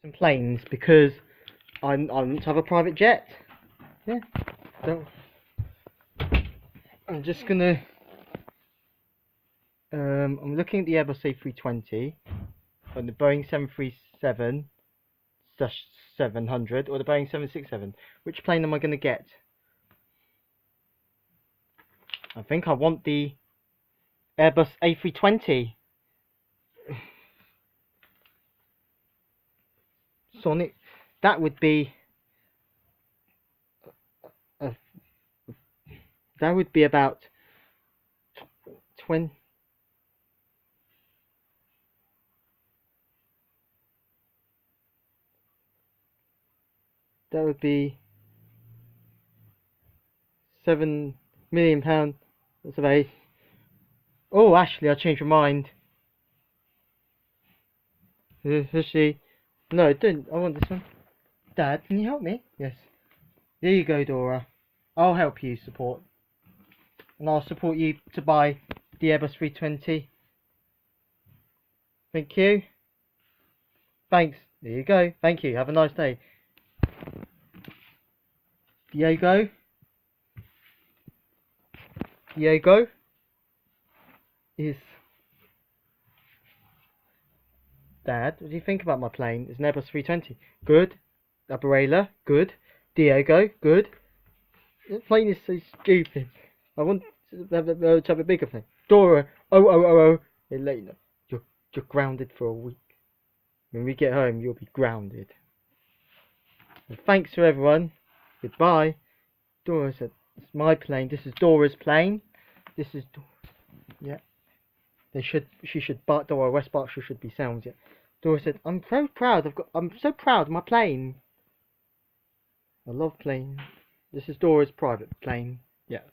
Some planes because I want to have a private jet. Yeah, so I'm just gonna. I'm looking at the Airbus A320 and the Boeing 737-700 or the Boeing 767. Which plane am I gonna get? I think I want the Airbus A320. Sonic. That would be. That would be about 20. That would be £7 million. That's about. Oh, actually, I changed my mind. She. No, don't. I want this one. Dad, can you help me? Yes. There you go, Dora. I'll help you support. And I'll support you to buy the Airbus 320. Thank you. Thanks. There you go. Thank you. Have a nice day. Diego. Diego is. Dad, what do you think about my plane? It's an Airbus 320. Good. Abarela. Good. Diego. Good. The plane is so stupid. I want to have a bigger plane. Dora. Oh. They let you know. You're grounded for a week. When we get home, you'll be grounded. And thanks to everyone. Goodbye. Dora said, "It's my plane. This is Dora's plane. This is yeah. She should. But Dora West Berkshire should be sounds. Yeah." Dora said, "I'm so proud. I'm so proud of my plane. I love planes. This is Dora's private plane. Yeah."